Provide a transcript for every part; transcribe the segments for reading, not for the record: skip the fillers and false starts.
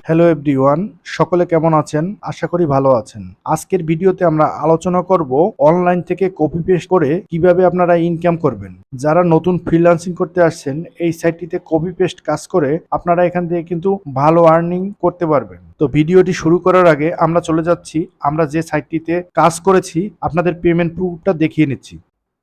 Hello everyone, সকলে কেমন আছেন? আশা করি ভালো আছেন। আজকের ভিডিওতে আমরা আলোচনা করব অনলাইন থেকে কপি পেস্ট করে কিভাবে আপনারা ইনকাম করবেন। যারা নতুন ফ্রিল্যান্সিং করতে আসছেন, এই সাইটটিতে কপি পেস্ট কাজ করে আপনারা এখান থেকে কিন্তু ভালো আর্নিং করতে পারবেন। তো ভিডিওটি শুরু করার আগে আমরা চলে যাচ্ছি, আমরা যে সাইটটিতে কাজ করেছি আপনাদের পেমেন্ট প্রুফটা দেখিয়ে নিচ্ছি।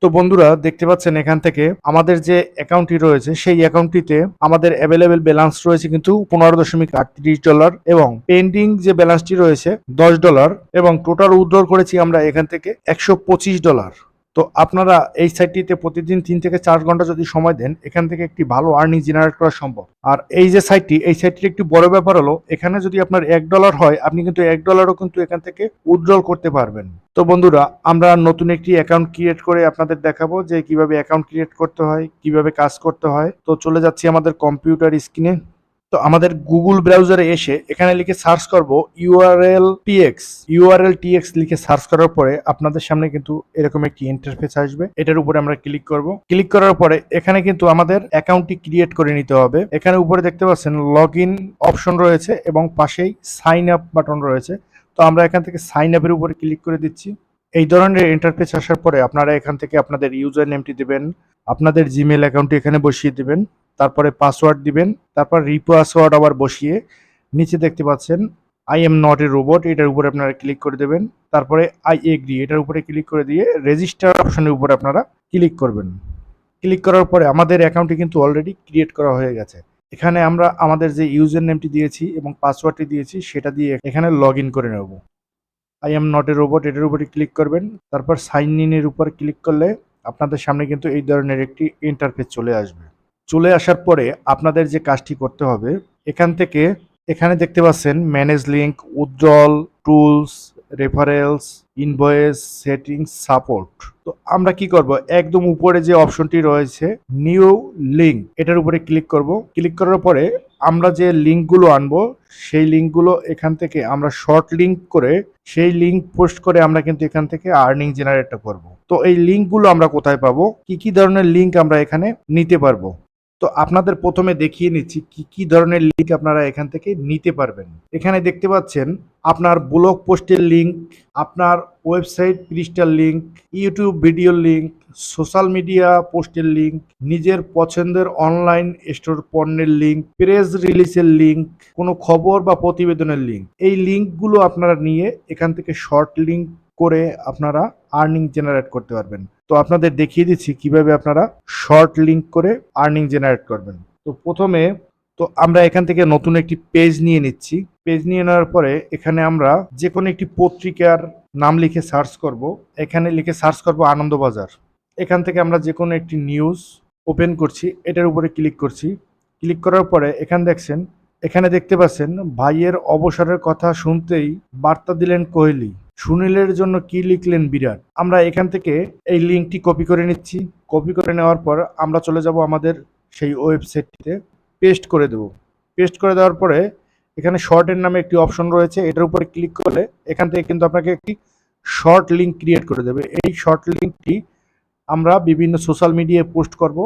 তো বন্ধুরা, দেখতে পাচ্ছেন এখান থেকে আমাদের যে অ্যাকাউন্টটি রয়েছে সেই অ্যাকাউন্টটিতে আমাদের অ্যাভেলেবেল ব্যালেন্স রয়েছে কিন্তু $15.38 এবং পেন্ডিং যে ব্যালেন্সটি রয়েছে $10 এবং টোটাল উইথড্র করেছি আমরা এখান থেকে $125। তো আপনারা এই সাইটটিতে প্রতিদিন 3 থেকে 4 ঘন্টা যদি সময় দেন, এখান থেকে একটি ভালো আর্নিং জেনারেট করা সম্ভব। আর এই যে সাইটটি, এই সাইটটির একটি বড় ব্যাপার হলো, এখানে যদি আপনার $1 হয়, আপনি কিন্তু $1ও কিন্তু এখান থেকে উইথড্র করতে পারবেন। তো বন্ধুরা, আমরা নতুন একটি অ্যাকাউন্ট ক্রিয়েট করে আপনাদের দেখাবো যে কিভাবে অ্যাকাউন্ট ক্রিয়েট করতে হয়, কিভাবে কাজ করতে হয়। তো চলে যাচ্ছি আমাদের কম্পিউটার স্ক্রিনে। তো আমাদের গুগল ব্রাউজারে এসে এখানে লিখে সার্চ করব URL TX লিখে সার্চ করার পরে আপনাদের সামনে কিন্তু এরকম একটি ইন্টারফেস আসবে। এটার উপরে আমরা ক্লিক করব। ক্লিক করার পরে এখানে কিন্তু আমাদের অ্যাকাউন্টটি ক্রিয়েট করে নিতে হবে। এখানে উপরে দেখতে পাচ্ছেন লগ ইন অপশন রয়েছে এবং পাশেই সাইন আপ বাটন রয়েছে। তো আমরা এখান থেকে সাইন আপের উপরে ক্লিক করে দিচ্ছি। এই ধরনের ইন্টারফেস আসার পরে আপনারা এখান থেকে আপনাদের ইউজার নেমটি দিবেন, আপনাদের জিমেল অ্যাকাউন্টটি এখানে বসিয়ে দিবেন, তারপরে পাসওয়ার্ড দিবেন, তারপর রিপাসওয়ার্ড আবার বসিয়ে নিচে দেখতে পাচ্ছেন I am not a robot, এটার উপরে আপনারা ক্লিক করে দেবেন। তারপরে আই এগ্রি এটার উপরে ক্লিক করে দিয়ে রেজিস্টার অপশনের উপরে আপনারা ক্লিক করবেন। ক্লিক করার পরে আমাদের অ্যাকাউন্টটি কিন্তু অলরেডি ক্রিয়েট করা হয়ে গেছে। এখানে আমরা আমাদের যে ইউজার নেমটি দিয়েছি এবং পাসওয়ার্ডটি দিয়েছি সেটা দিয়ে এখানে লগ ইন করে নেব। I am not a robot এটার উপরে ক্লিক করবেন। তারপর সাইন ইন এর উপর ক্লিক করলে আপনাদের সামনে কিন্তু এই ধরনের একটি ইন্টারফেস চলে আসবে। চলে আসার পরে আপনাদের যে কাজটি করতে হবে, এখান থেকে এখানে দেখতে পাচ্ছেন manage link, withdrawal, tools, referrals, invoice, settings, support. তো আমরা কি করব, একদম উপরে যে অপশনটি রয়েছে নিউ লিঙ্ক এটার উপরে ক্লিক করব। ক্লিক করার পরে আমরা যে লিঙ্কগুলো আনবো সেই লিঙ্কগুলো এখান থেকে আমরা শর্ট লিঙ্ক করে সেই লিঙ্ক পোস্ট করে আমরা কিন্তু এখান থেকে আর্নিং জেনারেট করব। তো এই লিঙ্কগুলো আমরা কোথায় পাবো, কি কি ধরনের লিঙ্ক আমরা এখানে নিতে পারবো। তো আপনাদের প্রথমে দেখিয়ে নিচ্ছি কি কি ধরনের লিঙ্ক আপনারা এখান থেকে নিতে পারবেন। এখানে দেখতে পাচ্ছেন আপনার ব্লগ পোস্টের লিঙ্ক, আপনার ওয়েবসাইট পৃষ্ঠার লিঙ্ক, ইউটিউব ভিডিওর লিঙ্ক, সোশ্যাল মিডিয়া পোস্টের লিঙ্ক, নিজের পছন্দের অনলাইন স্টোর পণ্যের লিঙ্ক, প্রেস রিলিজের লিঙ্ক, কোনো খবর বা প্রতিবেদনের লিঙ্ক। এই লিঙ্কগুলো আপনারা নিয়ে এখান থেকে শর্ট লিঙ্ক করে আপনারা আর্নিং জেনারেট করতে পারবেন। তো আপনাদের দেখিয়ে দিচ্ছি কিভাবে আপনারা শর্ট লিঙ্ক করে আর্নিং জেনারেট করবেন। তো প্রথমে তো আমরা এখান থেকে নতুন একটি পেজ নিয়ে নিচ্ছি। পেজ নিয়ে নেওয়ার পরে এখানে আমরা যে কোনো একটি পত্রিকার নাম লিখে সার্চ করব। এখানে লিখে সার্চ করব আনন্দবাজার। এখান থেকে আমরা যে কোনো একটি নিউজ ওপেন করছি, এটার উপরে ক্লিক করছি। ক্লিক করার পরে এখানে দেখতে পাচ্ছেন ভাইয়ের অবসরের কথা শুনতেই বার্তা দিলেন কোহলি, সুনীলের জন্য কি লিখলেন বিরাট। আমরা এখান থেকে এই লিঙ্কটি কপি করে নিচ্ছি। কপি করে নেওয়ার পর আমরা চলে যাব আমাদের সেই ওয়েবসাইটটিতে, পেস্ট করে দেব। পেস্ট করে দেওয়ার পরে এখানে শর্টের নামে একটি অপশন রয়েছে, এটার উপরে ক্লিক করলে এখান থেকে কিন্তু আপনাকে একটি শর্ট লিঙ্ক ক্রিয়েট করে দেবে। এই শর্ট লিঙ্কটি আমরা বিভিন্ন সোশ্যাল মিডিয়ায় পোস্ট করব।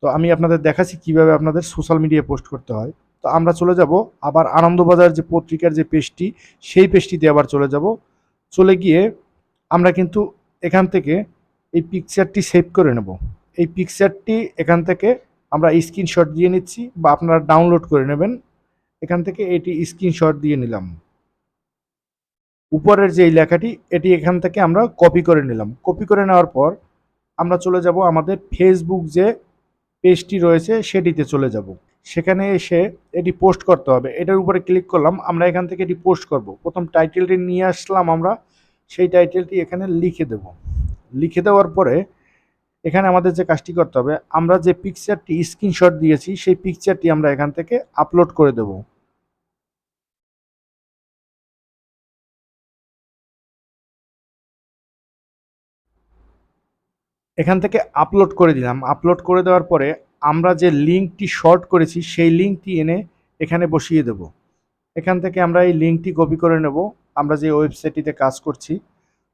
তো আমি আপনাদের দেখাচ্ছি কিভাবে আপনাদের সোশ্যাল মিডিয়ায় পোস্ট করতে হয়। তো আমরা চলে যাব আবার আনন্দবাজার যে পত্রিকার যে পেজটি, সেই পেজটিতে আবার চলে যাব। চলে গিয়ে আমরা কিন্তু এখান থেকে এই পিকচারটি সেভ করে নেব। এই পিকচারটি এখান থেকে আমরা স্ক্রিনশট দিয়ে নিচ্ছি বা আপনারা ডাউনলোড করে নেবেন। এখান থেকে এটি স্ক্রিনশট দিয়ে নিলাম। উপরের যে লেখাটি এটি এখান থেকে আমরা কপি করে নিলাম। কপি করে নেওয়ার পর আমরা চলে যাব আমাদের ফেসবুক যে পেজটি রয়েছে সেটিতে চলে যাব। সেখানে এসে এটি পোস্ট করতে হবে। এটার উপরে ক্লিক করলাম, আমরা এখান থেকে এটি পোস্ট করব। প্রথম টাইটেলটি নিয়ে আসলাম আমরা, সেই টাইটেলটি এখানে লিখে দেব। লিখে দেওয়ার পরে এখানে আমাদের যে কাজটি করতে হবে, আমরা যে পিকচারটি স্ক্রিনশট দিয়েছি সেই পিকচারটি আমরা এখান থেকে আপলোড করে দেব। এখান থেকে আপলোড করে দিলাম। আপলোড করে দেওয়ার পরে আমরা যে লিঙ্কটি শর্ট করেছি সেই লিঙ্কটি এনে এখানে বসিয়ে দেব। এখান থেকে আমরা এই লিঙ্কটি কপি করে নেব। আমরা যে ওয়েবসাইটটিতে কাজ করছি,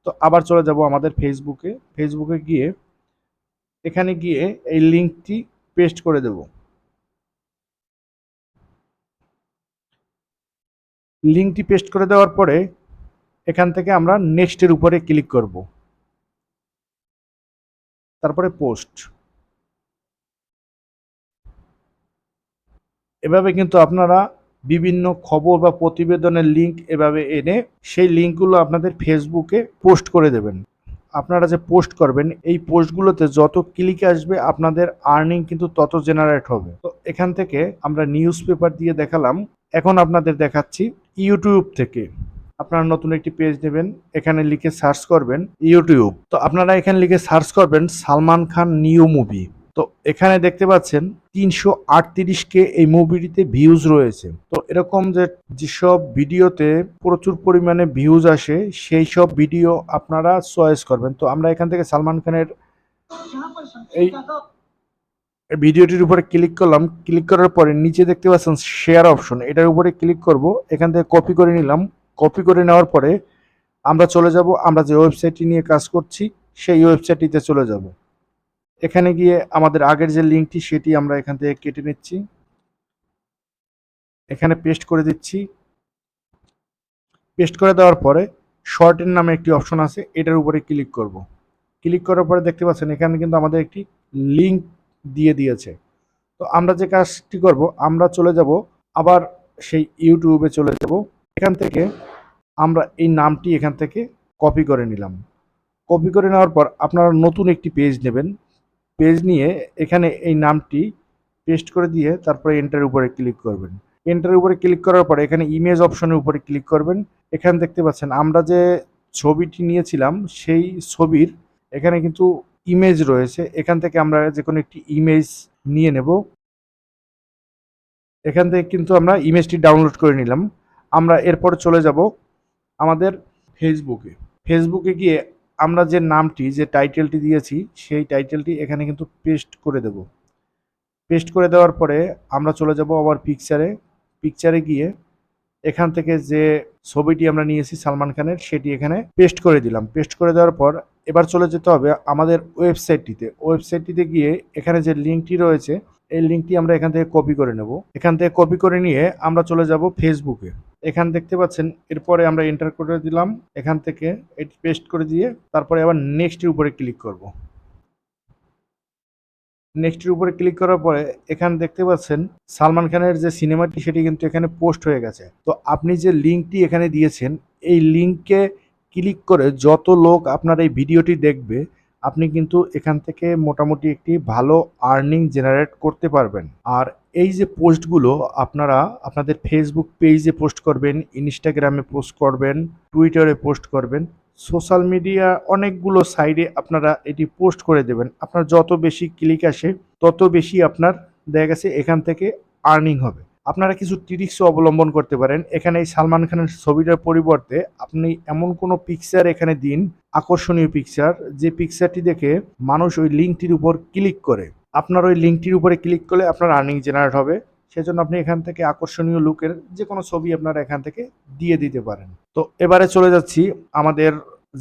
তো আবার চলে যাব আমাদের ফেসবুকে। ফেসবুকে গিয়ে এখানে গিয়ে এই লিঙ্কটি পেস্ট করে দেব। লিঙ্কটি পেস্ট করে দেওয়ার পরে এখান থেকে আমরা নেক্সটের উপরে ক্লিক করব, তারপরে পোস্ট। এভাবে কিন্তু আপনারা বিভিন্ন খবর বা প্রতিবেদনের লিঙ্ক এভাবে এনে সেই লিঙ্কগুলো আপনাদের ফেসবুকে পোস্ট করে দেবেন। আপনারা যে পোস্ট করবেন এই পোস্টগুলোতে যত ক্লিক আসবে আপনাদের আর্নিং কিন্তু তত জেনারেট হবে। তো এখান থেকে আমরা নিউজ পেপার দিয়ে দেখালাম, এখন আপনাদের দেখাচ্ছি ইউটিউব থেকে। আপনারা নতুন একটি পেজ নেবেন, এখানে লিখে সার্চ করবেন ইউটিউব। তো আপনারা এখানে লিখে সার্চ করবেন সালমান খান নিউ মুভি। তো এখানে দেখতে পাচ্ছেন 338K এই মুভিটিতে ভিউজ রয়েছে। তো এরকম যেসব ভিডিওতে প্রচুর পরিমাণে ভিউজ আসে সেই সব ভিডিও আপনারা চয়েস করবেন। তো আমরা এখান থেকে সালমান খানের এই ভিডিওটির উপরে ক্লিক করলাম। ক্লিক করার পরে নিচে দেখতে পাচ্ছেন শেয়ার অপশন, এটার উপরে ক্লিক করব। এখান থেকে কপি করে নিলাম। কপি করে নেওয়ার পরে আমরা চলে যাব, আমরা যে ওয়েবসাইটটি নিয়ে কাজ করছি সেই ওয়েবসাইটটিতে চলে যাব। এখানে গিয়ে আমাদের আগের যে লিঙ্কটি সেটি আমরা এখান থেকে কেটে নিচ্ছি, এখানে পেস্ট করে দিচ্ছি। পেস্ট করে দেওয়ার পরে শর্টের নামে একটি অপশন আছে, এটার উপরে ক্লিক করব। ক্লিক করার পরে দেখতে পাচ্ছেন এখানে কিন্তু আমাদের একটি লিঙ্ক দিয়ে দিয়েছে। তো আমরা যে কাজটি করব, আমরা চলে যাব আবার সেই ইউটিউবে চলে যাব। এখান থেকে আমরা এই নামটি এখান থেকে কপি করে নিলাম। কপি করে নেওয়ার পর আপনারা নতুন একটি পেজ নেবেন। পেজ নিয়ে এখানে এই নামটি পেস্ট করে দিয়ে তারপরে এন্টার উপরে ক্লিক করবেন। এন্টার উপরে ক্লিক করার পরে এখানে ইমেজ অপশনের উপরে ক্লিক করবেন। এখানে দেখতে পাচ্ছেন আমরা যে ছবিটি নিয়েছিলাম সেই ছবির এখানে কিন্তু ইমেজ রয়েছে। এখান থেকে আমরা যে কোনো একটি ইমেজ নিয়ে নেব। এখান থেকে কিন্তু আমরা ইমেজটি ডাউনলোড করে নিলাম। আমরা এরপর চলে যাব আমাদের ফেসবুকে। ফেসবুকে গিয়ে আমরা যে নামটি যে টাইটেলটি দিয়েছি সেই টাইটেলটি এখানে কিন্তু পেস্ট করে দেব। পেস্ট করে দেওয়ার পরে আমরা চলে যাব আবার পিকচারে গিয়ে এখান থেকে যে ছবিটি আমরা নিয়েছি সালমান খানের সেটি এখানে পেস্ট করে দিলাম। পেস্ট করে দেওয়ার পর এবার চলে যেতে হবে আমাদের ওয়েবসাইটটিতে গিয়ে এখানে যে লিঙ্কটি রয়েছে এই লিঙ্কটি আমরা এখান থেকে কপি করে নেব। এখান থেকে কপি করে নিয়ে আমরা চলে যাব ফেসবুকে। এখান দেখতে পাচ্ছেন এরপরে আমরা এন্টার করে দিলাম। এখান থেকে এটি পেস্ট করে দিয়ে তারপরে আবার নেক্সটের উপরে ক্লিক করব। নেক্সটের উপরে ক্লিক করার পরে এখানে দেখতে পাচ্ছেন সালমান খানের যে সিনেমাটি সেটি কিন্তু এখানে পোস্ট হয়ে গেছে। তো আপনি যে লিঙ্কটি এখানে দিয়েছেন এই লিঙ্কে ক্লিক করে যত লোক আপনার এই ভিডিওটি দেখবে আপনি কিন্তু এখান থেকে মোটামুটি একটি ভালো আর্নিং জেনারেট করতে পারবেন। আর এই যে পোস্টগুলো আপনারা আপনাদের ফেসবুক পেজে পোস্ট করবেন, ইনস্টাগ্রামে পোস্ট করবেন, টুইটারে পোস্ট করবেন, সোশ্যাল মিডিয়া অনেকগুলো সাইডে আপনারা এটি পোস্ট করে দেবেন। আপনার যত বেশি ক্লিক আসে তত বেশি আপনার দেখা গেছে এখান থেকে আর্নিং হবে। আপনারা কিছু ট্রিক্সও অবলম্বন করতে পারেন। এখানে এই সালমান খানের ছবিটার পরিবর্তে আপনি এমন কোনো পিকচার এখানে দিন, আকর্ষণীয় পিকচার, যে পিকচারটি দেখে মানুষ ওই লিঙ্কটির উপর ক্লিক করে। আপনার ওই লিঙ্কটির উপরে ক্লিক করলে আপনার আর্নিং জেনারেট হবে। সেজন্য আপনি এখান থেকে আকর্ষণীয় লুকের যে কোনো ছবি আপনারা এখান থেকে দিয়ে দিতে পারেন। তো এবারে চলে যাচ্ছি আমাদের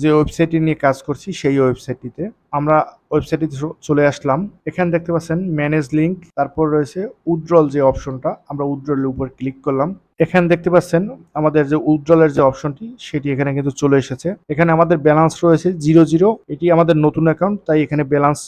যে ওয়েবসাইটটি নিয়ে কাজ করছি সেই ওয়েবসাইটটিতে। আমরা ওয়েবসাইটটিতে চলে আসলাম। এখানে দেখতে পাচ্ছেন ম্যানেজ লিঙ্ক, তারপর রয়েছে উইথড্রল যে অপশনটা, আমরা উইথড্রলের উপর ক্লিক করলাম। এখানে দেখতে পাচ্ছেন আমাদের যে উইথড্রলের যে অপশনটি সেটি এখানে কিন্তু চলে এসেছে। এখানে আমাদের ব্যালেন্স রয়েছে 0 এটি আমাদের নতুন অ্যাকাউন্ট তাই এখানে ব্যালেন্স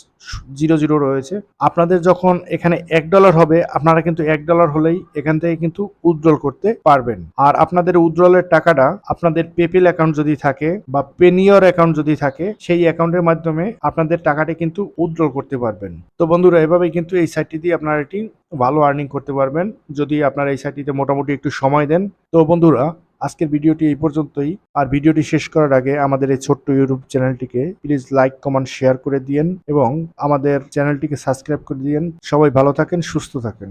0 রয়েছে। আপনাদের যখন এখানে $1 হবে আপনারা কিন্তু $1 হলেই এখান থেকে কিন্তু উইথড্রল করতে পারবেন। আর আপনাদের উইথড্রলের টাকাটা আপনাদের পেপেল অ্যাকাউন্ট যদি থাকে বা পেনিয়র অ্যাকাউন্ট যদি থাকে সেই অ্যাকাউন্টের মাধ্যমে আপনাদের টাকাটি কিন্তু উইথড্রল করতে পারবেন। তো বন্ধুরা এভাবেই কিন্তু এই সাইটটি দিয়ে আপনারা এটি ভালো আর্নিং করতে পারবেন যদি আপনারা এই সাইটটিতে মোটামুটি একটু সময় দেন। তো বন্ধুরা আজকের ভিডিওটি এই পর্যন্তই। আর ভিডিওটি শেষ করার আগে আমাদের এই ছোট্ট ইউটিউব চ্যানেলটিকে প্লিজ লাইক কমেন্ট শেয়ার করে দিয়েন এবং আমাদের চ্যানেলটিকে সাবস্ক্রাইব করে দিয়েন। সবাই ভালো থাকেন, সুস্থ থাকেন।